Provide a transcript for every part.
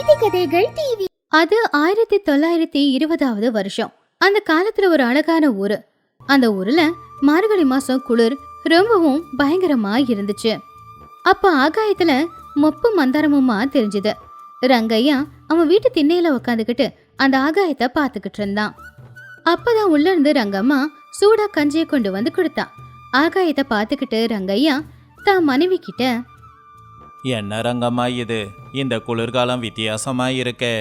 நீதி கதைகள் டிவி. அது 1920வது வருஷம். அந்த காலத்துல ஒரு அழகான ஊரு. அந்த ஊர்ல மார்கழி மாசம் குளிர் ரொம்பவும் பயங்கரமா இருந்துச்சு. அப்ப ஆகாயத்துல மொப்பு மந்தாரமுமா தெரிஞ்சது. ரங்கையா அவன் வீட்டு திண்ணையில உக்காந்துக்கிட்டு அந்த ஆகாயத்தை பாத்துக்கிட்டு இருந்தான். அப்பதான் உள்ள இருந்து ரங்கம்மா சூடா கஞ்சியை கொண்டு வந்து கொடுத்தான். ஆகாயத்தை பாத்துக்கிட்டு ரங்கையா தான் மனைவி கிட்ட, என்ன ரங்கம்மா இது, இந்த குளிர்காலம் வித்தியாசமா இருக்கே.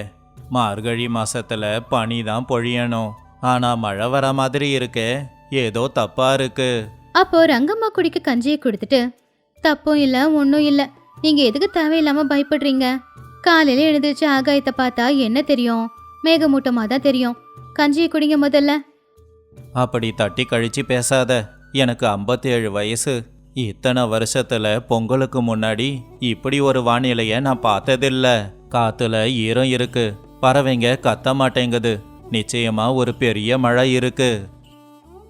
மார்கழி மாசத்துல பனி தான் பொழியணும், ஆனா மழை வர மாதிரி இருக்கே, ஏதோ தப்பா இருக்கு. அப்போ ரங்கம்மா குடிக்க கஞ்சியை கொடுத்துட்டு, தப்பும் இல்ல ஒன்னும் இல்ல, நீங்க எதுக்கு தேவையில்லாம பயப்படுறீங்க? காலையில எழுந்திருச்சு ஆகாயத்தை பார்த்தா என்ன தெரியும்? மேகமூட்டமா தான் தெரியும். கஞ்சியை குடிங்க முதல்ல. அப்படி தட்டி கழிச்சு பேசாத, எனக்கு 57 வயசு. இத்தனை வருஷத்துல பொங்கலுக்கு முன்னாடி இப்படி ஒரு வானிலைய நான் பார்த்ததில்ல. காத்துல ஈரம் இருக்கு, பறவைங்க கத்த மாட்டேங்குது, நிச்சயமா ஒரு பெரிய மழை இருக்கு.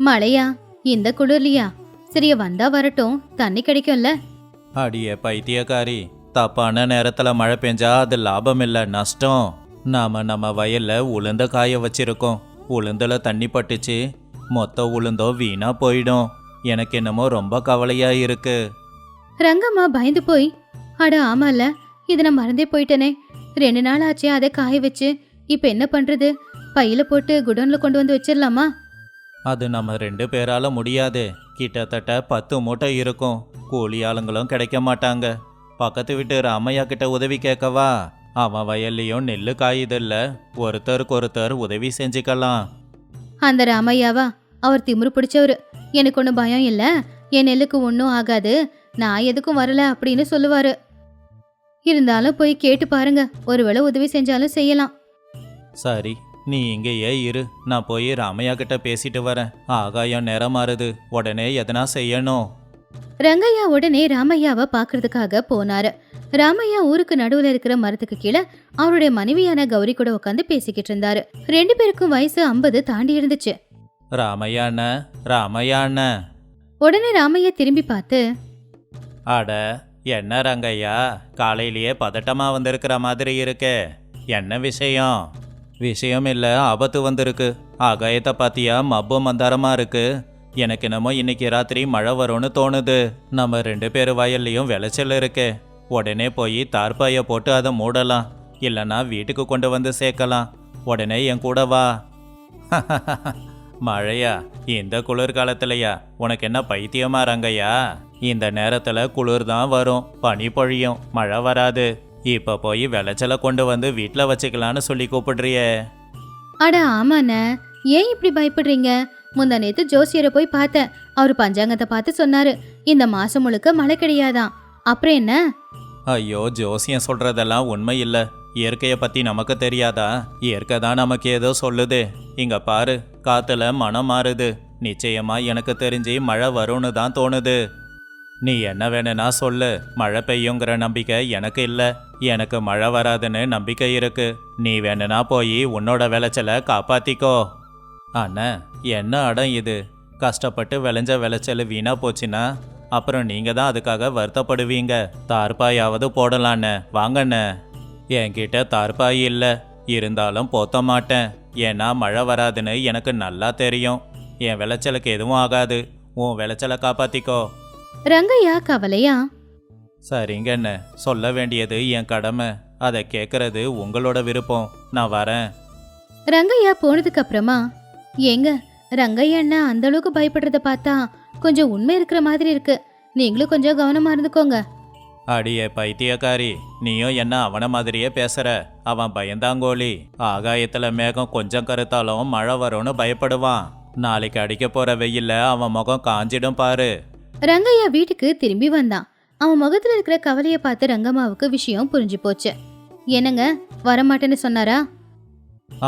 மழையா? இந்த குளிர்லியா? சரிய வந்தா வரட்டும், தண்ணி கிடைக்கும்ல. அடியே பைத்தியக்காரி, தப்பான நேரத்துல மழை பெஞ்சா அது லாபம் இல்ல, நஷ்டம். நாம நம்ம வயல்ல உளுந்த காய வச்சிருக்கோம். உளுந்துல தண்ணி பட்டுச்சு, மொத்த உளுந்தோ வீணா போயிடும். எனக்கு என்னமோ ரொம்ப கவலையா இருக்கு. ரங்கம்மா பயந்து போய், அட ஆமால, இதை நான் மறந்தே போயிட்டனே. 2 நாள் ஆச்சு அதை காய வச்சு. இப்ப என்ன பண்றது? பையில போட்டு குடோன்ல கொண்டு வந்து வச்சிடலாமா? அது நம்ம 2 பேரால முடியாது. கிட்டத்தட்ட 10 மூட்டை இருக்கும். கூலி ஆளுங்களும் கிடைக்க மாட்டாங்க. பக்கத்து வீட்டு ராமையா கிட்ட உதவி கேட்கவா? அவன் வயல்லையும் நெல்லு காயுதில்ல, ஒருத்தருக்கு ஒருத்தர் உதவி செஞ்சுக்கலாம். அந்த ராமையாவா? அவர் திமிரு பிடிச்சவரு. எனக்கு ஒன்றும் பயம் இல்ல, என் நெல்லுக்கு ஒன்றும் ஆகாது, நான் எதுக்கும் வரல அப்படின்னு சொல்லுவாரு. இருந்தாலும் போய் கேட்டு பாருங்க, ஒருவேளை உதவி செஞ்சாலும் செய்யலாம். சரி, நீ இங்கேயே இரு, நான் போய் ராமையா கிட்ட பேசிட்டு வரேன். ஆகாயம் நேரம் மாறுது, உடனே எதனா செய்யணும். ரங்கையா உடனே ராமையாவை பாக்குறதுக்காக போனாரு. ராமையா ஊருக்கு நடுவுல இருக்கிற மரத்துக்கு கீழே அவருடைய மனைவியான கௌரி கூட உட்காந்து பேசிக்கிட்டு இருந்தாரு. 2 பேருக்கும் வயசு 50 தாண்டி இருந்துச்சு. ராமையான, ராமையான. உடனே ராமையா திரும்பி பார்த்து, அட என்ன ரங்கையா, காலையிலேயே பதட்டமா வந்திருக்கிற மாதிரி இருக்கே, என்ன விஷயம்? விஷயம் இல்ல, ஆபத்து வந்திருக்கு. ஆகாயத்தை பாத்தியா, மப்பு மந்தாரமா இருக்கு. எனக்கு என்னமோ இன்னைக்கு ராத்திரி மழை வரும்னு தோணுது. நம்ம 2 பேர் வயல்லையும் விளைச்சல் இருக்கு. உடனே போய் தார்பாயை போட்டு அதை மூடலாம், இல்லைன்னா வீட்டுக்கு கொண்டு வந்து சேர்க்கலாம். உடனே என் கூட வா. மழையா? இந்த குளிர்காலத்திலையா? உனக்கு என்ன பைத்தியமா ரங்கையா? இந்த நேரத்துல குளிர் தான் வரும், பனி பொழியும், மழை வராது. இப்ப போய் விளைச்சலை கொண்டு வந்து வீட்டுல வச்சுக்கலான்னு சொல்லி கூப்பிடுறியே. அட ஆமாண்ண, ஏன் இப்படி பயப்படுறீங்க? முந்தா நேத்து ஜோசியரை போய் பார்த்தேன். அவரு பஞ்சாங்கத்தை பார்த்து சொன்னாரு, இந்த மாசம் முழுக்க மழை கிடையாதான். அப்புறம் என்ன? ஐயோ, ஜோசியம் சொல்றதெல்லாம் உண்மை இல்ல. இயற்கையை பத்தி நமக்கு தெரியாதா? இயற்கை தான் நமக்கு ஏதோ சொல்லுது. இங்க பாரு, காத்துல மனம் மாறுது. நிச்சயமா எனக்கு தெரிஞ்சு மழை வரும்னு தான் தோணுது. நீ என்ன வேணும்னா சொல்லு, மழை பெய்யுங்கிற நம்பிக்கை எனக்கு இல்ல. எனக்கு மழை வராதுன்னு நம்பிக்கை இருக்கு. நீ வேணும்னா போய் உன்னோட விளைச்சலை காப்பாத்திக்கோ. அண்ணா, என்ன அடம் இது? கஷ்டப்பட்டு விளைஞ்ச விளைச்சல் வீணா போச்சுன்னா அப்புறம் நீங்க தான் அதுக்காக வருத்தப்படுவீங்க. தார்பாயாவது போடலான்னு வாங்கண்ண. என்கிட்ட தார்பாய் இல்லை, இருந்தாலும் போத்த மாட்டேன். ஏன்னா மழை வராதுன்னு எனக்கு நல்லா தெரியும். என் விளைச்சலுக்கு எதுவும் ஆகாது. உன் விளைச்சலை காப்பாத்திக்கோ. ரங்கையா கவலையா, சரிங்கண்ண, சொல்ல வேண்டியது என் கடமை, அதை கேட்கறது உங்களோட விருப்பம். நான் வரேன். ரங்கையா போனதுக்கு அப்புறமா, ஏங்க ரங்கையா அண்ணா அந்த அளவுக்கு பயப்படுறத பார்த்தா கொஞ்சம் உண்மை இருக்கிற மாதிரி இருக்கு. நீங்களும் கொஞ்சம் கவனமா இருந்துக்கோங்க. அடியே பைத்தியக்காரி, நீயும் என்ன அவன மாதிரியே பேசுற? அவன் பயந்தாங்கோலி. ஆகாயத்துல மேகம் கொஞ்சம் கருத்தாலும் மழை வரும்னு பயப்படுவான். நாளைக்கு அடிக்க போற வெயில்ல அவன் முகம் காஞ்சிடும் பாரு. ரங்கையா வீட்டுக்கு திரும்பி வந்தான். அவன் முகத்துல இருக்கிற கவலைய பார்த்து ரங்கம்மாவுக்கு விஷயம் புரிஞ்சு போச்சு. என்னங்க, வரமாட்டேன்னு சொன்னாரா?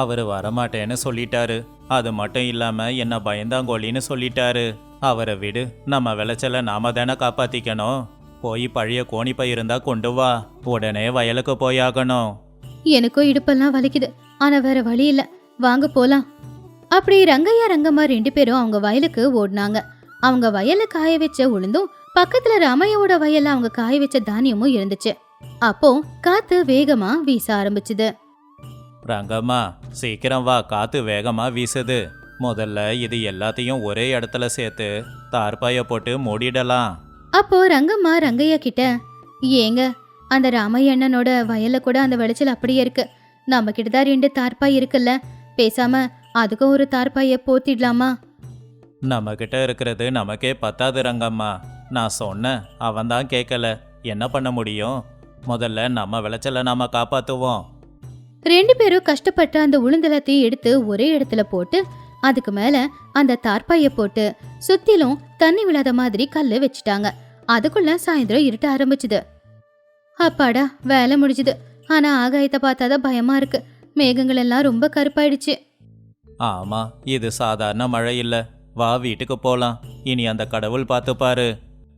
அவரு வரமாட்டேன்னு சொல்லிட்டாரு. அது மட்டும் இல்லாம என்ன பயந்தாங்கோலின்னு சொல்லிட்டாரு. அவரை விடு, நம்ம விளைச்சல நாம தானே காப்பாத்திக்கணும். போய் பழைய கோணிப்பை இருந்தா கொண்டு வா, உடனே வயலுக்கு போயாகணும். எனக்கும் இடுப்பெல்லாம் வலிக்குது, ஆனா வேற வழி இல்ல, வாங்க போலாம். அப்படி ரங்கையா ரங்கம்மா 2 பேரும் அவங்க வயலுக்கு ஓடினாங்க. அவங்க வயல்ல காய வச்ச உளுந்தும் பக்கத்துல ராமையாவோட வயல்ல அவங்க காய வச்ச தானியமும் இருந்துச்சு. அப்போ காத்து வேகமா வீச ஆரம்பிச்சுது. ரங்கம்மா, சீக்கிரம் வா, காத்து வேகமா வீசுது. முதல்ல இது எல்லாத்தையும் ஒரே இடத்துல சேர்த்து தார்பாய போட்டு மூடிடலாம். அப்போ ரங்கம்மா ரங்கையா கிட்ட, ஏங்க, அந்த ராமையண்ணனோட வயல்ல கூட அந்த விளைச்சல் அப்படியே இருக்கு. நம்ம கிட்டதான் 2 தார்பாய் இருக்குல்ல, பேசாம அதுக்கும் ஒரு தார்பாய போத்திடலாமா? நம்ம கிட்ட இருக்கிறது நமக்கே பத்தாது ரங்கம்மா. நான் சொன்னேன், அவன் தான் கேட்கல. என்ன பண்ண முடியும்? முதல்ல நம்ம விளைச்சலை நாம காப்பாத்துவோம். 2 பேரும் கஷ்டப்பட்டு அந்த உளுந்தலத்தையும் எடுத்து ஒரே இடத்துல போட்டு அதுக்கு மேல அந்த தார்பாய போட்டு சுத்திலும் தண்ணி விழாத மாதிரி கல்லு வச்சுட்டாங்க. அதுக்குள்ள சாயந்தரம் இருட்ட ஆரம்பிச்சுது. அப்பாடா, வேலை முடிஞ்சுது. ஆனா ஆகாயத்தை பார்த்தாதான் பயமா இருக்கு. மேகங்கள் எல்லாம் ரொம்ப கருப்பாயிடுச்சு. ஆமா, இது சாதாரண மழை இல்ல. வா, வீட்டுக்கு போலாம். இனி அந்த கடவுள் பார்த்து பாரு.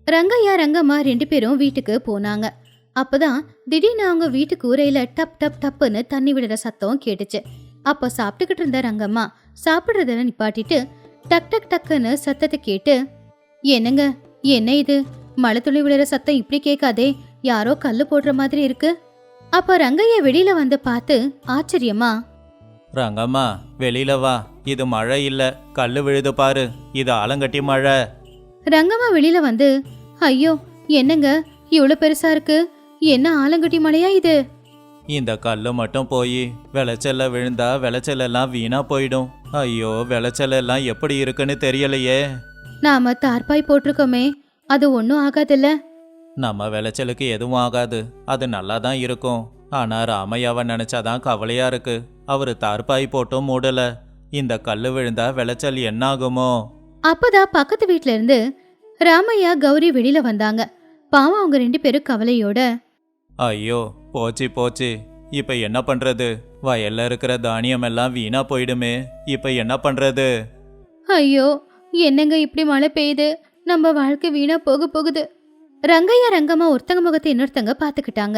ரங்கையா ரங்கம்மா 2 பேரும் வீட்டுக்கு போனாங்க. அப்பதான் திடீர்னு அவங்க வீட்டு கூரையில டப் டப் டப்புன்னு தண்ணி விடுற சத்தம் கேட்டுச்சு. அப்ப சாப்பிட்டுக்கிட்டு இருந்த ரங்கம்மா சாப்பிடுறத நிப்பாட்டிட்டு டக் டக் டக்குன்னு சத்தத்தை கேட்டு, என்னங்க, என்ன இது? மழை துளி விழுற சத்தம் இப்படி கேட்காதே, யாரோ கல்லு போடுற மாதிரி இருக்கு. அப்ப ரங்கையா வெளியில வந்து பார்த்து ஆச்சரியமா, ரங்கம்மா, வெளியில வா. இது மழை இல்ல, கல்லு விழுது பாரு. இது ஆலங்கட்டி மழை. ரங்கம்மா வெளியில வந்து, ஐயோ, என்னங்க இவ்வளவு பெருசா இருக்கு? என்ன ஆலங்கட்டி மழையா இது? இந்த கல்லு மட்டும் போய் விளைச்சல்ல விழுந்தா விளைச்சல் எல்லாம் வீணா போயிடும். ஐயோ, விளைச்சல் எல்லாம் எப்படி இருக்குன்னு தெரியலையே. நாம தார்பாய் போட்டிருக்கோமே, அது ஒன்னும் ஆகாதுல்ல? நம்ம விளைச்சலுக்கு எதுவும் ஆகாது, அது நல்லா தான் இருக்கும். ஆனா ராமையாவை நினைச்சாதான் கவலையா இருக்கு. அவரு தார்பாய் போட்டும் மூடல. இந்த கல்லு விழுந்தா விளைச்சல் என்ன ஆகுமோ? அப்பதான் பக்கத்து வீட்ல இருந்து ராமையா கௌரி வெளியில வந்தாங்க. பாவம் அவங்க 2 பேரும் கவலையோட, ஐயோ, போச்சு போச்சு. இப்ப என்ன பண்றது? வயல்ல இருக்கிற தானியம் எல்லாம் வீணா போயிடுமே. இப்ப என்ன பண்றது? ஐயோ, என்னங்க இப்படி மழை பெய்யுது? நம்ம வாழ்க்கை வீணா போகுது. ரங்கையா ரங்கம்மா ஒருத்தங்க முகத்தை இன்னொருத்தங்க பாத்துக்கிட்டாங்க.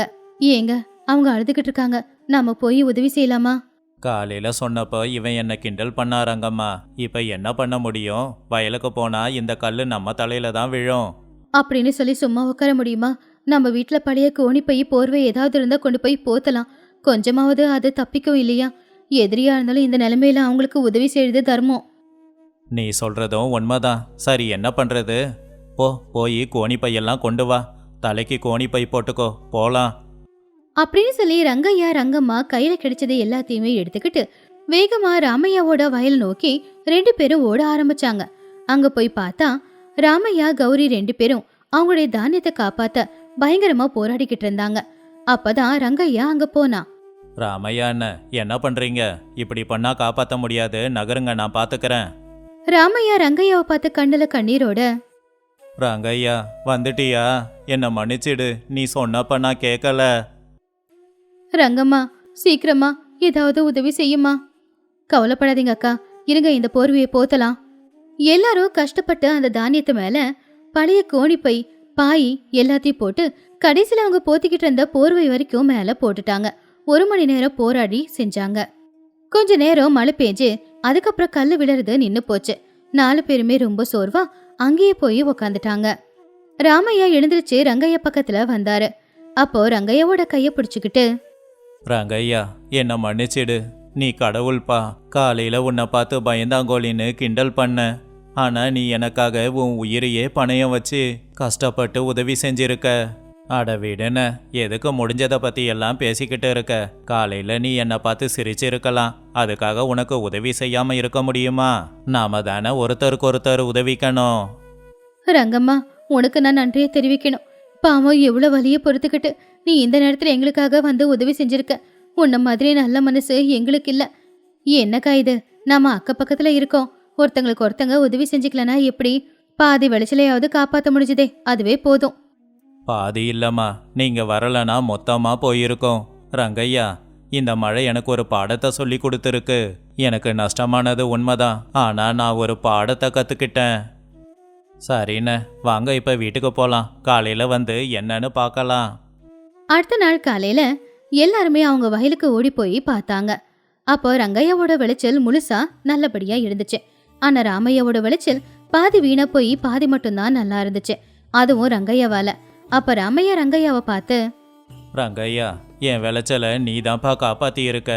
ஏங்க, அவங்க அழுதுகிட்டு இருக்காங்க. நாம போய் உதவி செய்யலாமா? காலையில சொன்னப்போ இவன் என்ன கிண்டல் பண்ணாரங்கம்மா. இப்ப என்ன பண்ண முடியும்? வயலுக்கு போனா இந்த கல்லு நம்ம தலையில தான் விழும். அப்படின்னு சொல்லி சும்மா உட்கார முடியுமா? நம்ம வீட்டுல பழைய கோணிப்பை போர்வை ஏதாவது இருந்தா கொண்டு போய் போத்தலாம். கொஞ்சமாவது அது தப்பிக்கும் இல்லையா? எதிரியா இருந்தாலும் இந்த நிலைமையில அவங்களுக்கு உதவி செய்யறது தர்மம். நீ சொல்றதும் உண்மைதான். சரி, என்ன பண்றது? போய் கோணிப்பையெல்லாம் கொண்டு வா. தலைக்கு கோணிப்பை போட்டுக்கோ, போலாம். அப்படின்னு சொல்லி ரங்கையா ரங்கம்மா கையில கிடைச்சது எல்லாத்தையுமே எடுத்துக்கிட்டு வேகமா ராமையாவோட வயல் நோக்கி 2 பேரும் ஓட ஆரம்பிச்சாங்க. அங்க போய் பார்த்தா ராமையா கௌரி 2 பேரும் அவங்களுடைய தானியத்தை காப்பாத்த பயங்கரமா போராடிக்கிட்டு இருந்தாங்க. அப்பதான் ரங்கையா அங்க போனா. ராமையா, என்ன பண்றீங்க? இப்படி பண்ணா காப்பாத்த முடியாது. நகருங்க, நான் பாத்துக்கிறேன். ராமையா ரங்கையாவை பார்த்து கண்ணுல கண்ணீரோட, ரங்கையா, வந்துட்டியா? என்ன மன்னிச்சிடு. நீ சொன்னப்ப நான் கேட்கல. ரங்கம்மா, சீக்கிரமா ஏதாவது உதவி செய்யுமா? கவலைப்படாதீங்க அக்கா, இருங்க, இந்த போர்வையை போத்தலாம். எல்லாரும் கஷ்டப்பட்டு அந்த தானியத்து மேல பழைய கோணிப்பை, பாய் எல்லாத்தையும் போட்டு கடைசியில அவங்க போத்திக்கிட்டு இருந்த போர்வை வரைக்கும் மேல போட்டுட்டாங்க. 1 மணி நேரம் போராடி செஞ்சாங்க. கொஞ்ச நேரம் மழை பெஞ்சு அதுக்கப்புறம் கல்லு விழுறது நின்னு போச்சு. 4 பேருமே ரொம்ப சோர்வா அங்கேயே போய் உக்காந்துட்டாங்க. ராமையா எழுந்திருச்சு ரங்கையா பக்கத்துல வந்தாரு. அப்போ ரங்கையாவோட கைய பிடிச்சுக்கிட்டு, ரங்கையா, என்ன மன்னிச்சிடு. நீ கடவுள்பா. காலையில உன்னை பார்த்து பயந்தாங்கோலின்னு கிண்டல் பண்ண. ஆனா நீ எனக்காக உன் உயிரையே பணயம் வச்சு கஷ்டப்பட்டு உதவி செஞ்சிருக்க. அட விடுன, எதுக்கு முடிஞ்சதை பத்தி எல்லாம் பேசிக்கிட்டு இருக்க? காலையில நீ என்னை பார்த்து சிரிச்சிருக்கலாம். அதுக்காக உனக்கு உதவி செய்யாம இருக்க முடியுமா? நாம தானே ஒருத்தருக்கு ஒருத்தர் உதவிக்கணும். ரங்கம்மா, உனக்கு நான் நன்றியை தெரிவிக்கணும். பாவம் எவ்வளவு வலிய பொறுத்துக்கிட்டு நீ இந்த நேரத்துல எங்களுக்காக வந்து உதவி செஞ்சிருக்க. உன்ன மாதிரி நல்ல மனசு எங்களுக்கு இல்ல. என்னக்கா இது? நாம அக்க பக்கத்துல இருக்கோம். ஒருத்தங்களுக்கு ஒருத்தங்க உதவி செஞ்சுக்கலனா எப்படி? பாதி விளைச்சலையாவது காப்பாத்த முடிஞ்சதே, அதுவே போதும். பாதி இல்லம்மா, நீங்க வரலனா மொத்தமா போயிருக்கோம். ரங்கையா, இந்த மழை எனக்கு ஒரு பாடத்தை சொல்லி கொடுத்துருக்கு. எனக்கு நஷ்டமானது உண்மைதான். ஆனா நான் ஒரு பாடத்தை கத்துக்கிட்டேன். சரிண்ணே, வாங்க இப்ப வீட்டுக்கு போலாம். காலையில வந்து என்னன்னு பார்க்கலாம். அடுத்த நாள் காலையில எல்லாருமே அவங்க வயலுக்கு ஓடி போய் பார்த்தாங்க. அப்போ ரங்கையாவோட விளைச்சல் முழுசா நல்லபடியா இருந்துச்சு. ஆனா ராமையாவோட விளைச்சல் பாதி வீணா போய் பாதி மட்டும்தான் நல்லா இருந்துச்சு. அதுவும் ரங்கையாவால. அப்ப ராமையா ரங்கையாவை பார்த்து, ரங்கையா, என் விளைச்சலை நீ தான்ப்பா காப்பாத்தி இருக்க.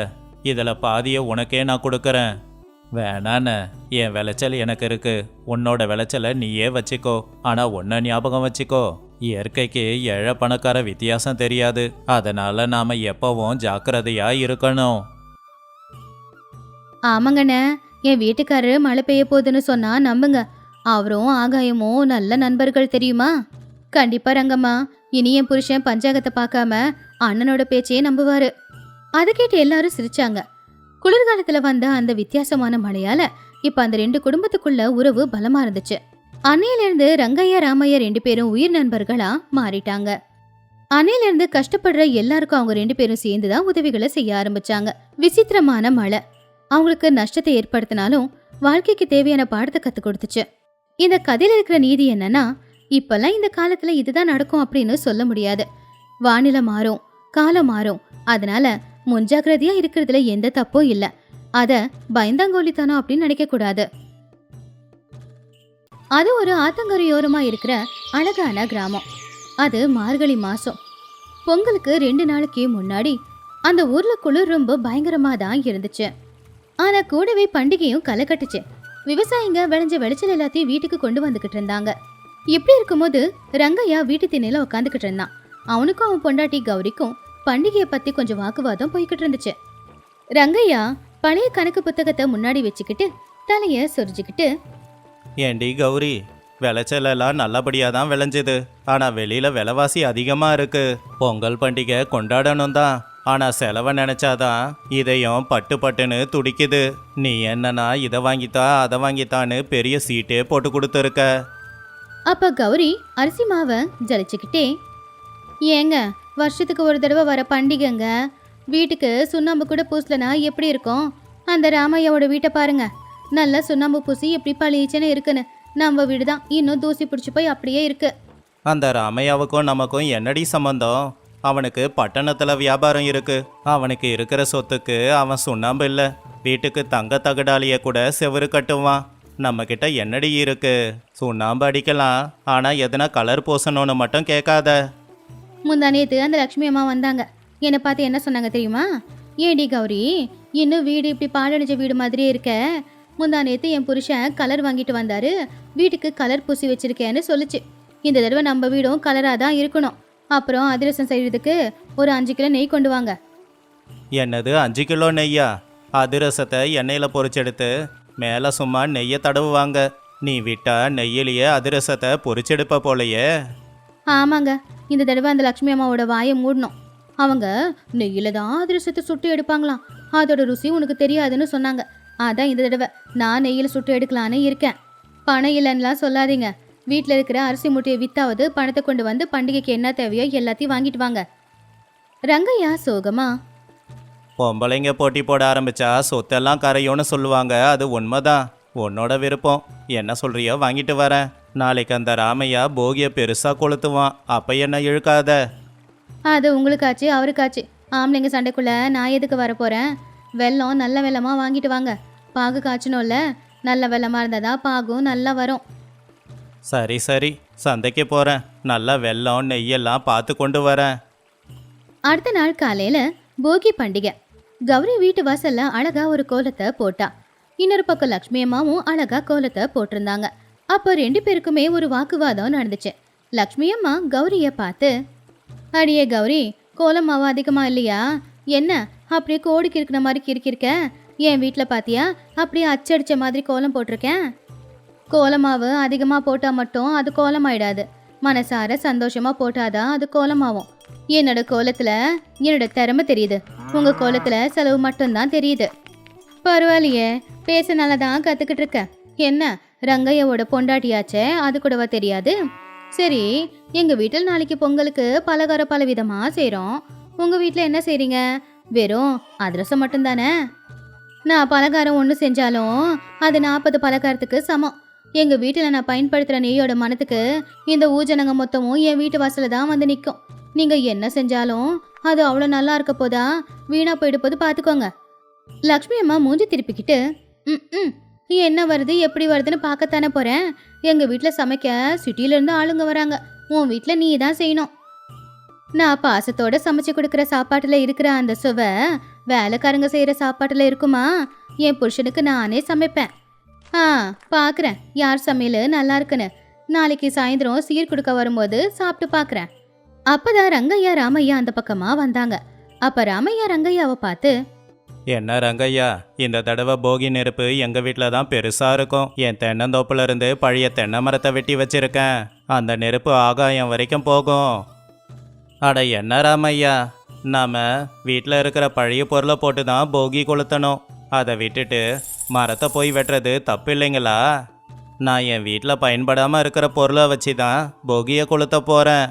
இதில் பாதியை உனக்கே நான் கொடுக்கறேன். வேணாண்ணே, என் விளைச்சல் எனக்கு இருக்கு. உன்னோட விளைச்சலை நீயே வச்சுக்கோ. ஆனால் ஒன்றை ஞாபகம் வச்சுக்கோ, இயற்கைக்கு ஏழை பணக்கார வித்தியாசம் தெரியாது. அதனால நாம எப்பவும் ஜாக்கிரதையா இருக்கணும். ஆமாங்கண்ணே, என் வீட்டுக்காரரு மழை பெய்ய போகுதுன்னு சொன்னா நம்புங்க. அவரும் ஆகாயமும் நல்ல நண்பர்கள் தெரியுமா? கண்டிப்பா ரங்கம்மா, இனி என் புருஷன் பஞ்சாங்கத்தை பார்க்காம அண்ணனோட பேச்சையே நம்புவாரு. அதை கேட்டு எல்லாரும் சிரிச்சாங்க. குளிர்காலத்துல வந்த அந்த வித்தியாசமான மழையால இப்ப அந்த 2 குடும்பத்துக்குள்ள உறவு பலமா இருந்துச்சு. அன்னையிலிருந்து ரங்கையா ராமையா 2 பேரும் உயிர் நண்பர்களா மாறிட்டாங்க. அன்னையிலிருந்து கஷ்டப்படுற எல்லாருக்கும் அவங்க 2 பேரும் சேர்ந்துதான் உதவிகளை செய்ய ஆரம்பிச்சாங்க. விசித்திரமான மழை அவங்களுக்கு நஷ்டத்தை ஏற்படுத்தினாலும் வாழ்க்கைக்கு தேவையான பாடத்தை கத்து கொடுத்துச்சு. இந்த கதையில இருக்கிற நீதி என்னன்னா, இப்பெல்லாம் இந்த காலத்துல இதுதான் நடக்கும் அப்படின்னு சொல்ல முடியாது. வானிலை மாறும், காலம் மாறும். அதனால முன்ஜாக்கிரதையா இருக்கிறதுல எந்த தப்பும் இல்ல. அத பயந்தாங்கோலித்தனம் அப்படின்னு நினைக்க கூடாது. அது ஒரு ஆத்தங்கரையோரமா இருக்கிற அழகான கிராமம். அது மார்கழி மாசம். பொங்கலுக்கு 2 நாளைக்கு முன்னாடி அந்த ஊர்ல குளிர் ரொம்ப பயங்கரமா தான் இருந்துச்சு. ஆனா கூடவே பண்டிகையும் களை கட்டுச்சு. விவசாயிங்க விளைஞ்ச விளைச்சல் எல்லாத்தையும் வீட்டுக்கு கொண்டு வந்துகிட்டு இருந்தாங்க. இப்படி இருக்கும்போது ரங்கையா வீட்டு திண்ணையில உட்காந்துக்கிட்டு இருந்தான். அவனுக்கும் அவன் பொண்டாட்டி கௌரிக்கும் பண்டிகையை பத்தி கொஞ்சம் வாக்குவாதம் போய்கிட்டு இருந்துச்சு. ரங்கையா பழைய கணக்கு புத்தகத்தை முன்னாடி வச்சுக்கிட்டு தலைய சொரிஞ்சுக்கிட்டு, ஏண்டி கௌரி, விளைச்சலெல்லாம் நல்லபடியாக தான் விளைஞ்சது. ஆனால் வெளியில் விலைவாசி அதிகமாக இருக்கு. பொங்கல் பண்டிகை கொண்டாடணும் தான், ஆனால் செலவை நினச்சாதான் இதையும் பட்டு பட்டுன்னு துடிக்குது. நீ என்னன்னா இதை வாங்கித்தா அதை வாங்கித்தான்னு பெரிய சீட்டே போட்டு கொடுத்துருக்க. அப்ப கௌரி அரிசி மாவை ஜலிச்சுக்கிட்டே, ஏங்க வருஷத்துக்கு ஒரு தடவை வர பண்டிகைங்க, வீட்டுக்கு சுண்ணாம்பு கூட பூசலனா எப்படி இருக்கும்? அந்த ராமையாவோட வீட்டை பாருங்க, நல்லா சுண்ணாம்பு பூசி எப்படி பளிச்சுன்னு இருக்குன்னு. நம்ம வீடு தான் இன்னும் தூசி பிடிச்சி போய் அப்படியே இருக்கு. அந்த ராமையாவுக்கும் நமக்கும் என்னடி சம்பந்தம்? அவனுக்கு பட்டணத்தில் வியாபாரம் இருக்கு. அவனுக்கு இருக்கிற சொத்துக்கு அவன் சுண்ணாம்பு இல்லை, வீட்டுக்கு தங்க தகடாலிய கூட செவரு கட்டுவான். நம்ம கிட்ட என்னடி இருக்கு? சுண்ணாம்பு அடிக்கலாம், ஆனால் எதனா கலர் பூசணும்னு மட்டும் கேட்காத. முந்தா நேத்து அந்த லக்ஷ்மி அம்மா வந்தாங்க. என்னை பார்த்து என்ன சொன்னாங்க தெரியுமா? ஏடி கௌரி, இன்னும் வீடு இப்படி பாலடைஞ்ச வீடு மாதிரியே இருக்க. முந்தா நேத்து என் புருஷன் கலர் வாங்கிட்டு வந்தாரு, வீட்டுக்கு கலர் பூசி வச்சிருக்கேன்னு சொல்லிச்சு. இந்த தடவை நம்ம வீடும் கலராக தான் இருக்கணும். அப்புறம் அதிரசம் செய்யறதுக்கு ஒரு 5 கிலோ நெய் கொண்டு வாங்க. என்னது 5 கிலோ நெய்யா? அதிரசத்தை எண்ணெயில் பொரிச்செடுத்து மேலே சும்மா நெய்யை தடவுவாங்க. நீ விட்டா நெய்யிலேயே அதிரசத்தை பொரிச்செடுப்ப போலையே. ஆமாங்க, இந்த தடவை அந்த லக்ஷ்மி அம்மாவோட வாயை மூடணும். அவங்க நெய்யில தான் அதிரசத்தை சுட்டு எடுப்பாங்களாம். அதோட ருசி உனக்கு தெரியாதுன்னு சொன்னாங்க. அதான் இந்த தடவை நான் நெய்யில் சுட்டு எடுக்கலான்னு இருக்கேன். பணம் இல்லைன்னுலாம் சொல்லாதீங்க. வீட்டில் இருக்கிற அரிசி மூட்டையை வித்தாவது பணத்தை கொண்டு வந்து பண்டிகைக்கு என்ன தேவையோ எல்லாத்தையும் வாங்கிட்டு வாங்க. ரங்கையா சோகமா, பொம்பளைங்க போட்டி போட ஆரம்பிச்சா சொத்தெல்லாம் கரையோன்னு சொல்லுவாங்க. அது உண்மைதான். உன்னோட விருப்பம். என்ன சொல்றியோ வாங்கிட்டு வரேன். நாளைக்கு அந்த ராமையா போகியை பெருசாக கொளுத்துவான். அப்போ என்ன இழுக்காத. அது உங்களுக்காச்சு அவருக்காச்சு. ஆம்பளைங்க சண்டைக்குள்ள நான் எதுக்கு வர போறேன்? வெல்லம் நல்ல வெல்லமாக வாங்கிட்டு வாங்க. பாகு காய்ச்சணும்ல, நல்ல வெல்லமாக இருந்தால் தான் பாகும் நல்லா வரும். சரி சரி, சந்தைக்கு போகிறேன். நல்லா வெல்லம் நெய்யெல்லாம் பார்த்து கொண்டு வரேன். அடுத்த நாள் காலையில போகி பண்டிகை. கௌரி வீட்டு வாசல்ல அழகா ஒரு கோலத்தை போட்டா. இன்னொரு பக்கம் லக்ஷ்மி அம்மாவும் அழகா கோலத்தை போட்டிருந்தாங்க. அப்போ 2 பேருக்குமே ஒரு வாக்குவாதம் நடந்துச்சு. லக்ஷ்மி அம்மா கௌரிய பார்த்து, அடியே கௌரி, கோலம் மாவு அதிகமா இல்லையா? என்ன அப்படியே கோடிக்கு இருக்கிற மாதிரி கிறுக்கிருக்க? என் வீட்டில் பார்த்தியா அப்படியே அச்சடிச்ச மாதிரி கோலம் போட்டிருக்கேன். கோலமாவு அதிகமாக போட்டால் மட்டும் அது கோலமாயிடாது. மனசார சந்தோஷமா போட்டாதான் அது கோலமாகும். என்னோட கோலத்துல என்னோட திறமை தெரியுது, உங்க கோலத்துல செலவு மட்டும்தான் தெரியுது. பரவாயில்லையே, பேச நல்லா தான் கத்துக்கிட்டு இருக்க. என்ன ரங்கையாவோட பொண்டாட்டியாச்சே, அது கூடவா தெரியாது? சரி, எங்க வீட்டில் நாளைக்கு பொங்கலுக்கு பலகாரம் பல விதமா செய்றோம். உங்க வீட்டில் என்ன செய்றீங்க? வெறும் அதிரசம் மட்டும்தானே? நான் பலகாரம் ஒன்று செஞ்சாலும் அது 40 பலகாரத்துக்கு சமம். எங்க வீட்டில் நான் பயன்படுத்துகிற நெய்யோட மனத்துக்கு இந்த ஊஜனங்க மொத்தமும் என் வீட்டு வாசல தான் வந்து நிற்கும். நீங்க என்ன செஞ்சாலும் அது அவ்வளோ நல்லா இருக்க போதா வீணா போயிடு போது பார்த்துக்கோங்க. லக்ஷ்மி அம்மா மூஞ்சி திருப்பிக்கிட்டு, என்ன வருது எப்படி வருதுன்னு பார்க்கத்தானே போறேன். எங்க வீட்டில் சமைக்க சிட்டியிலேருந்து ஆளுங்க வராங்க. உன் வீட்டில் நீ தான் செய்யணும். நான் பாசத்தோட சமைச்சு கொடுக்குற சாப்பாட்டுல இருக்கிற அந்த சுவை வேலைக்காரங்க செய்யற சாப்பாட்டுல இருக்குமா? என் புருஷனுக்கு நானே சமைப்பேன். பாக்குறேன் யார் சமையல் நல்லா இருக்குன்னு. நாளைக்கு சாயந்தரம் சீர் கொடுக்க வரும்போது சாப்பிட்டு பாக்குறேன். அப்பதான் ரங்கையா ராமையா அந்த பக்கமா வந்தாங்க. அப்ப ராமையா ரங்கையாவை பார்த்து, என்ன ரங்கையா, இந்த தடவை போகி நெருப்பு எங்க வீட்டில் தான் பெருசா இருக்கும். என் தென்னந்தோப்புல இருந்து பழைய தென்னை மரத்தை வெட்டி வச்சிருக்கேன். அந்த நெருப்பு ஆகாயம் வரைக்கும் போகும். அட என்ன ராமையா, நாம வீட்டில் இருக்கிற பழைய பொருளை போட்டு தான் போகி கொளுத்தணும். அதை விட்டுட்டு மரத்தை போய் வெட்டுறது தப்பு இல்லைங்களா? நான் என் வீட்டில் பயன்படாமல் இருக்கிற பொருளை வச்சு தான் போகியை கொளுத்த போகிறேன்.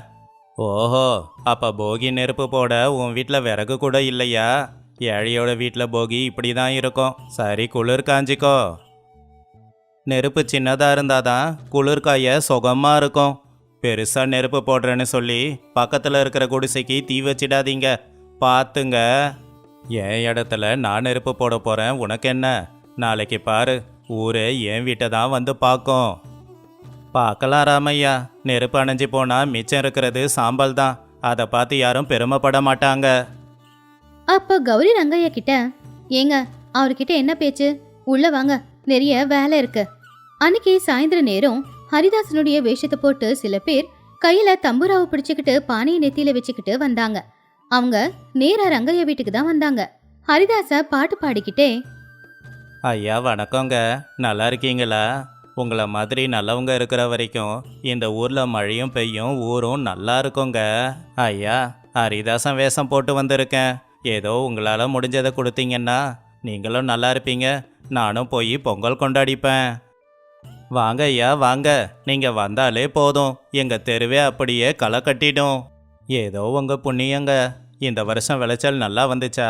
ஓஹோ, அப்போ போகி நெருப்பு போட உன் வீட்டில் விறகு கூட இல்லையா? ஏழையோட வீட்டில் போகி இப்படி தான் இருக்கும். சரி, குளிர் காஞ்சிக்கோ. நெருப்பு சின்னதாக இருந்தால் தான் குளிர் காய சுகமாக இருக்கும். பெருசாக நெருப்பு போடுறேன்னு சொல்லி பக்கத்தில் இருக்கிற குடிசைக்கு தீ வச்சிடாதீங்க, பார்த்துங்க. என் இடத்துல நான் நெருப்பு போட போகிறேன், உனக்கு என்ன? நாளைக்கு பாரு, ஊரே என் வீட்டை தான் வந்து பார்க்கும். பார்க்கலாம் ராமையா, நெருப்பு அணைஞ்சி போனால் மிச்சம் இருக்கிறது சாம்பல் தான். அதை பார்த்து யாரும் பெருமைப்பட மாட்டாங்க. அப்போ கௌரி ரங்கையா கிட்ட, ஏங்க அவர்கிட்ட என்ன பேச்சு? உள்ள வாங்க, நிறைய வேலை இருக்கு. அன்னைக்கு சாயந்தர நேரம் ஹரிதாசனுடைய வேஷத்தை போட்டு சில பேர் கையில தம்புராவை பிடிச்சுக்கிட்டு பானையை நெத்தியில வச்சுக்கிட்டு வந்தாங்க. அவங்க நேரா ரங்கையா வீட்டுக்கு தான் வந்தாங்க. ஹரிதாச பாட்டு பாடிக்கிட்டே, ஐயா வணக்கங்க, நல்லா இருக்கீங்களா? உங்களை மாதிரி நல்லவங்க இருக்கிற வரைக்கும் இந்த ஊரில் மழையும் பெய்யும், ஊரும் நல்லா இருக்குங்க. ஐயா, ஹரிதாசன் வேஷம் போட்டு வந்திருக்கேன். ஏதோ உங்களால் முடிஞ்சதை கொடுத்தீங்கன்னா நீங்களும் நல்லா இருப்பீங்க. நானும் போய் பொங்கல் கொண்டாடிப்பேன். வாங்க ஐயா வாங்க, நீங்கள் வந்தாலே போதும், எங்கள் தெருவே அப்படியே களை கட்டிடும். ஏதோ உங்கள் புண்ணியங்க, இந்த வருஷம் விளைச்சல் நல்லா வந்துச்சா?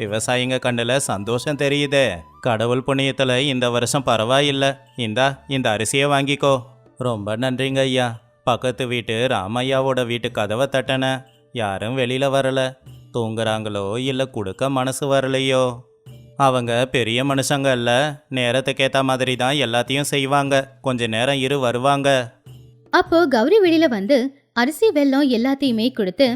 விவசாயிங்க கண்ணில் சந்தோஷம் தெரியுதே. கடவுள் புண்ணியத்தில் இந்த வருஷம் பரவாயில்லை. இந்த அரிசியை வாங்கிக்கோ. ரொம்ப நன்றிங்க ஐயா. பக்கத்து வீட்டு ராமையாவோட வீட்டு கதவை தட்டினேன். யாரும் வெளியில் வரலை. தூங்குறாங்களோ இல்லை கொடுக்க மனசு வரலையோ? அவங்க பெரிய மனுஷங்க இல்ல, நேரத்துக்கேற்ற மாதிரி தான் எல்லாத்தையும் செய்வாங்க. கொஞ்ச நேரம் இரு, வருவாங்க. அப்போ கௌரி வெளியில வந்து அரிசி வெல்லம் எல்லாத்தையுமே கொடுத்து,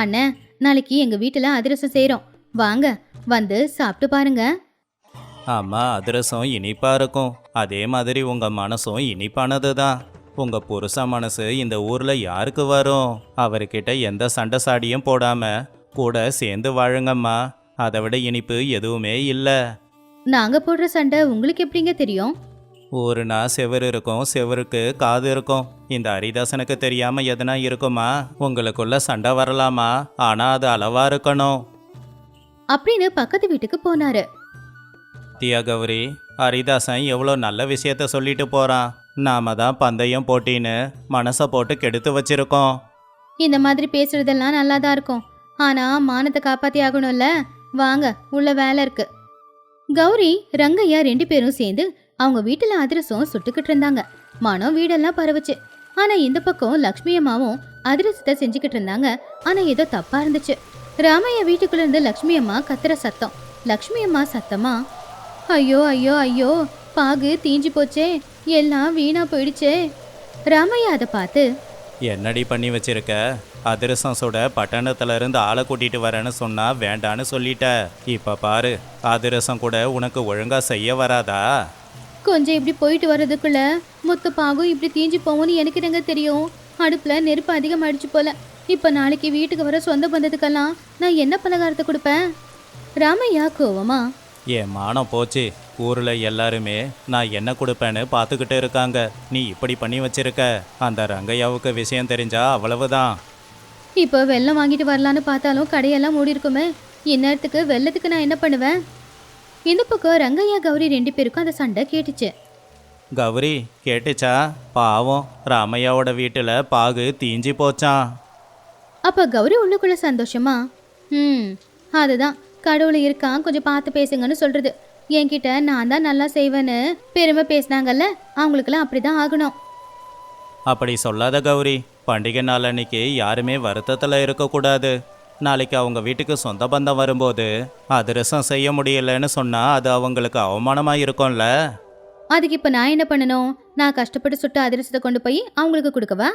அண்ணன் நாளைக்கு எங்க வீட்டுல அதிரசம் செய்றோம், வாங்க வந்து சாப்பிட்டு பாருங்க. ஆமா, அதிரசம் இனிப்பா இருக்கும். அதே மாதிரி உங்க மனசும் இனிப்பானது தான். உங்க புருஷ மனசு இந்த ஊர்ல யாருக்கு வரும்? அவர்கிட்ட எந்த சண்டை சாடியும் போடாம கூட சேர்ந்து வாழுங்கம்மா. அதை விட இனிப்பு எதுவுமே இல்லை. நாங்க போடுற சண்டை உங்களுக்கு எப்படிங்க தெரியும்? ஊருனா செவர் இருக்கும், செவருக்கு காது இருக்கும். இந்த ஹரிதாசனுக்கு தெரியாம எதனா இருக்குமா? உங்களுக்குள்ள சண்டை வரலாமா, ஆனா அது அளவா இருக்கணும் அப்படின்னு பக்கத்து வீட்டுக்கு போனாரு. தியா கௌரி, ஹரிதாசன் எவ்வளோ நல்ல விஷயத்த சொல்லிட்டு போறான். நாம தான் பந்தயம் போட்டின்னு மனசை போட்டு கெடுத்து வச்சிருக்கோம். இந்த மாதிரி பேசுறதெல்லாம் நல்லா தான் இருக்கும், ஆனா மானத்தை காப்பாத்தி ஆகணும்ல. வாங்க, உள்ள வேலை இருக்கு. கௌரி ரங்கையா 2 பேரும் சேர்ந்து அவங்க வீட்டுல அதிரசம் சுட்டுக்கிட்டு இருந்தாங்க. மனம் வீடெல்லாம் பரவுச்சு. ஆனா இந்த பக்கம் லக்ஷ்மி அம்மாவும் அதிரசத்தை செஞ்சுக்கிட்டு இருந்தாங்க. ஆனா ஏதோ தப்பா இருந்துச்சு. ராமையா வீட்டுக்குள்ள இருந்து லக்ஷ்மி அம்மா கத்துற சத்தம். லக்ஷ்மி அம்மா சத்தமா, ஐயோ ஐயோ ஐயோ, பாகு தீஞ்சு போச்சே, எல்லாம் வீணா போயிடுச்சே. ராமையா அதை பார்த்து, என்னடி பண்ணி வச்சிருக்க? அதிரசம் சுட பட்டணத்துல இருந்து ஆளை கூட்டிட்டு வரேன்னு சொன்னா வேண்டான்னு சொல்லிட்ட. இப்ப பாரு, அதிரசம் கூட உனக்கு ஒழுங்கா செய்ய வராதா? கொஞ்சம் இப்படி போயிட்டு வர்றதுக்குள்ள மொத்த பாகும் இப்படி தீஞ்சு போகும்னு எனக்கு என்னங்க தெரியும்? அடுப்புல நெருப்பு அதிகமாயிடுச்சு போல. இப்ப நாளைக்கு வீட்டுக்கு வர சொந்த பந்தத்துக்கெல்லாம் நான் என்ன பலகாரத்தை கொடுப்பேன்? ராமையா கோவமா, என் மானம் போச்சு. ஊர்ல எல்லாருமே நான் என்ன கொடுப்பேன்னு பார்த்துக்கிட்டு இருக்காங்க. நீ இப்படி பண்ணி வச்சிருக்க. அந்த ரங்கையாவுக்கு விஷயம் தெரிஞ்சா அவ்வளவுதான். இப்போ வெல்லம் வாங்கிட்டு வரலான்னு பார்த்தாலும் கடையெல்லாம் மூடி இருக்குமே. இந்நேரத்துக்கு வெள்ளத்துக்கு நான் என்ன பண்ணுவேன்? இந்த பக்கம் ரங்கையா கௌரி 2 பேருக்கும் அந்த சண்டை கேட்டுச்சு. கௌரி கேட்டுச்சா? பாவம், ராமையாவோட வீட்டுல பாகு தீஞ்சி போச்சான். அப்ப கௌரி உள்ளுக்குள்ள சந்தோஷமா, அதுதான் கடவுள் இருக்கான், கொஞ்சம் பார்த்து பேசுங்கன்னு சொல்றது. என்கிட்ட நான் தான் நல்லா செய்வேன்னு பெருமை பேசினாங்கல்ல, அவங்களுக்கெல்லாம் அப்படிதான் ஆகணும். அப்படி சொல்லாத கௌரி. பண்டிகை நாள் அன்னைக்கு யாருமே வருத்தத்தில் இருக்கக்கூடாது. நாளைக்கு அவங்க வீட்டுக்கு சொந்த பந்தம் வரும்போது அதிரசம் செய்ய முடியலன்னு சொன்னால் அது அவங்களுக்கு அவமானமாக இருக்கும்ல. அதுக்கு இப்போ நான் என்ன பண்ணணும்? நான் கஷ்டப்பட்டு சுட்டு அதிரசத்தை கொண்டு போய் அவங்களுக்கு கொடுக்கவா?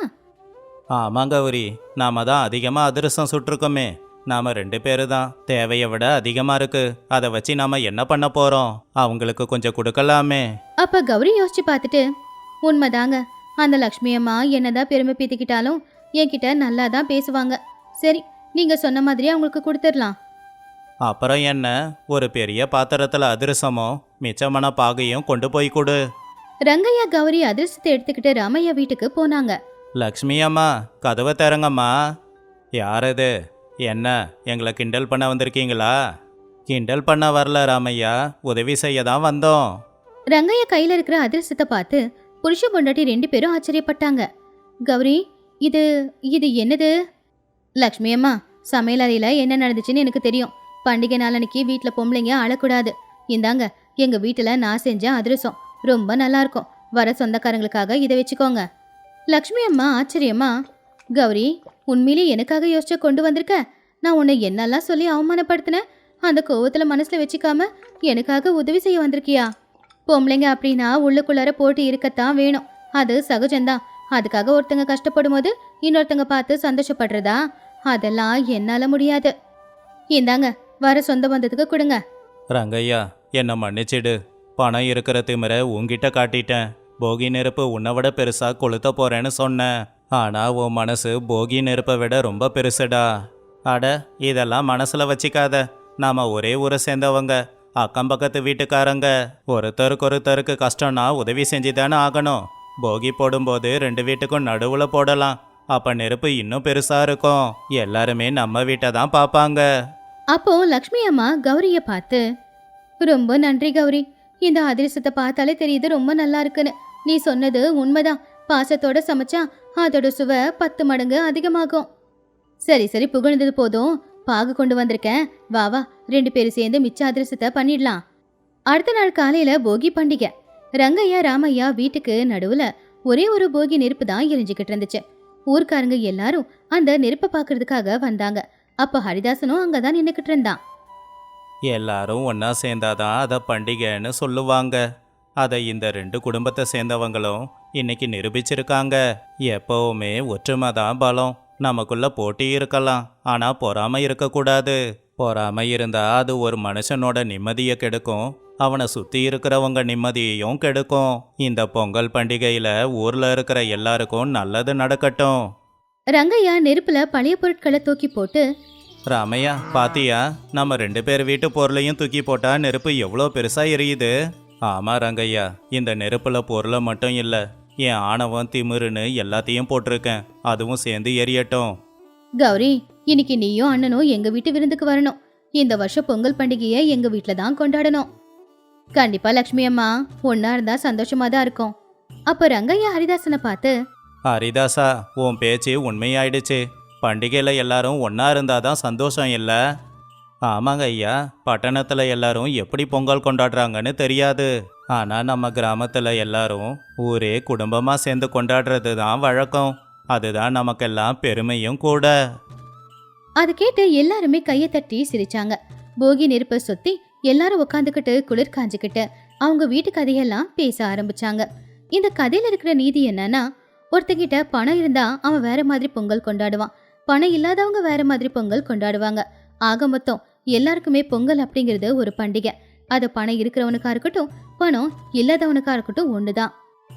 ஆமாம் கௌரி, நாம தான் அதிகமாக அதிரசம் சுட்டிருக்கோமே. நாம 2 பேரு தான். தேவையை விட அதிகமாக இருக்கு. அதை வச்சு நாம என்ன பண்ண போறோம்? அவங்களுக்கு கொஞ்சம் கொடுக்கலாமே. அப்ப கௌரி யோசிச்சு பார்த்துட்டு, உண்மைதாங்க, அந்த லக்ஷ்மி அம்மா என்னதான் பெருமை பீத்திக்கிட்டாலும் என்கிட்ட நல்லா தான் பேசுவாங்க. சரி, நீங்க சொன்ன மாதிரி அவங்களுக்கு கொடுத்துடலாம். அப்புறம் என்ன, ஒரு பெரிய பாத்திரத்தில் அதிரசமும் மிச்சமான பாகையும் கொண்டு போய் கொடு. ரங்கையா கௌரி அதிர்ஷ்டத்தை எடுத்துக்கிட்டு ராமையா வீட்டுக்கு போனாங்க. லக்ஷ்மி அம்மா, கதவை திறங்கம்மா. யார் இது? என்ன, எங்களை கிண்டல் பண்ண வந்திருக்கீங்களா? கிண்டல் பண்ண வரல ராமையா, உதவி செய்ய தான் வந்தோம். ரங்கையா கையில இருக்கிற அதிர்ஷ்டத்தை பார்த்து புருஷ பொண்டாட்டி 2 பேரும் ஆச்சரியப்பட்டாங்க. கௌரி, இது இது என்னது? லக்ஷ்மி அம்மா, சமையல் அறையில என்ன நடந்துச்சுன்னு எனக்கு தெரியும். பண்டிகை நாளன்னைக்கு வீட்டில் பொம்பளைங்க அழக்கூடாது. இந்தாங்க, எங்க வீட்டில் நான் செஞ்ச அதிரசம் ரொம்ப நல்லா இருக்கும். வர சொந்தக்காரங்களுக்காக இதை வச்சுக்கோங்க. லக்ஷ்மி அம்மா ஆச்சரியமா, கௌரி, உண்மையிலே எனக்காக யோசிச்சு கொண்டு வந்திருக்க? நான் உன்னை என்னெல்லாம் சொல்லி அவமானப்படுத்தினேன், அந்த கோவத்துல மனசுல வச்சுக்காம எனக்காக உதவி செய்ய வந்திருக்கியா? பொம்பளைங்க அப்படின்னா உள்ளுக்குள்ளார போட்டு இருக்கத்தான் வேணும், அது சகஜம்தான். அதுக்காக ஒருத்தங்க கஷ்டப்படும் போது இன்னொருத்தங்க பார்த்து சந்தோஷப்படுறதா? அதெல்லாம் என்னால முடியாது. இந்தாங்க, வர சொந்த பந்தத்துக்கு கொடுங்க. ரங்கையா, என்னை மன்னிச்சிடு. பணம் இருக்கிற திமிர உன்கிட்ட காட்டிட்டேன். போகி நெருப்பு உன்னை விட பெருசா கொளுத்த போறேன்னு சொன்னேன். ஆனா உன் மனசு போகி நெருப்பை விட ரொம்ப பெருசுடா. அட, இதெல்லாம் மனசுல வச்சிக்காத. நாம ஒரே ஊரை சேர்ந்தவங்க, அக்கம் பக்கத்து வீட்டுக்காரங்க. ஒருத்தருக்கு கஷ்டம்னா உதவி செஞ்சு தானே ஆகணும். போகி போடும்போது 2 வீட்டுக்கும் நடுவுல போடலாம். அப்ப நெருப்பு இன்னும் பெருசா இருக்கும். எல்லாருமே நம்ம வீட்டை தான் பார்ப்பாங்க. அப்போ லக்ஷ்மி அம்மா கௌரிய பார்த்து, ரொம்ப நன்றி கௌரி, இந்த அதிரசத்தை பார்த்தாலே தெரியுது ரொம்ப நல்லா இருக்குன்னு. நீ சொன்னது உண்மைதான். பாசத்தோட சமைச்சா அதோட சுவை 10 மடங்கு அதிகமாகும். சரி சரி, புகழ்ந்தது போதும், பாகு கொண்டு வந்திருக்கேன், வா வா, 2 பேரும் சேர்ந்து மிச்ச அதிரசத்தை பண்ணிடலாம். அடுத்த நாள் காலையில போகி பண்டிகை. ரங்கையா ராமையா வீட்டுக்கு நடுவுல ஒரே ஒரு போகி நெருப்பு தான் எரிஞ்சுக்கிட்டு இருந்துச்சு. ஊர்க்காரங்க எல்லாரும் அந்த நெருப்பை பார்க்கறதுக்காக வந்தாங்க. அப்ப ஹரிதாசனும் அங்கதான் நின்னுக்கிட்டு இருந்தான். எல்லாரும் ஒன்றா சேர்ந்தாதான் அதை பண்டிகைன்னு சொல்லுவாங்க. அதை இந்த 2 குடும்பத்தை சேர்ந்தவங்களும் இன்னைக்கு நிரூபிச்சிருக்காங்க. எப்பவுமே ஒற்றுமை தான் பலம். நமக்குள்ள போட்டி இருக்கலாம், ஆனால் பொறாமை இருக்கக்கூடாது. பொறாமை இருந்தா அது ஒரு மனுஷனோட நிம்மதியை கெடுக்கும், அவனை சுற்றி இருக்கிறவங்க நிம்மதியையும் கெடுக்கும். இந்த பொங்கல் பண்டிகையில் ஊரில் இருக்கிற எல்லாருக்கும் நல்லது நடக்கட்டும். ரங்கையா நெருப்புல பழைய பொருட்களை தூக்கி போட்டு, ராமையா, பாத்தியா, நம்ம 2 பேர் வீட்டு பொருளையும் தூக்கி போட்டா நெருப்பு எவ்வளோ பெருசா எரியுது. ஆமா ரங்கையா, இந்த நெருப்புல பொருளை மட்டும் இல்லை, என் ஆணவம் திமிருன்னு எல்லாத்தையும் போட்டிருக்கேன். அதுவும் சேர்ந்து எரியட்டும். கௌரி, இன்னைக்கு நீயும் அண்ணனும் எங்க வீட்டு விருந்துக்கு வரணும். இந்த வருஷம் பொங்கல் பண்டிகையை எங்க வீட்டுல தான் கொண்டாடணும். கண்டிப்பா லக்ஷ்மி அம்மா, ஒன்னா இருந்தா சந்தோஷமா தான் இருக்கும். அப்ப ரங்கையா ஹரிதாசனை பார்த்து, ஹரிதாசா, உன் பேச்சு உண்மையாயிடுச்சு. பண்டிகையில் எல்லாரும் ஒன்றா இருந்தால் தான் சந்தோஷம் இல்லை. ஆமாங்க ஐயா, பட்டணத்தில் எல்லாரும் எப்படி பொங்கல் கொண்டாடுறாங்கன்னு தெரியாது. ஆனால் நம்ம கிராமத்தில் எல்லாரும் ஊரே குடும்பமாக சேர்ந்து கொண்டாடுறது தான் வழக்கம். அதுதான் நமக்கெல்லாம் பெருமையும் கூட. அதை கேட்டு எல்லாருமே கையை தட்டி சிரிச்சாங்க. போகி நெருப்பை சுத்தி எல்லாரும் உட்காந்துக்கிட்டு குளிர் காஞ்சுக்கிட்டு அவங்க வீட்டு கதையெல்லாம் பேச ஆரம்பிச்சாங்க. இந்த கதையில இருக்கிற நீதி என்னன்னா, ஒருத்தங்கிட்ட பணம் இருந்தா அவன் வேற மாதிரி பொங்கல் கொண்டாடுவான், பணம் இல்லாதவங்க வேற மாதிரி பொங்கல் கொண்டாடுவாங்க. ஆக மொத்தம் எல்லாருக்குமே பொங்கல் அப்படிங்கிறது ஒரு பண்டிகை. அது பணம் இருக்கிறவனுக்கா இருக்கட்டும், பணம் இல்லாதவனுக்கா இருக்கட்டும் ஒண்ணுதான்.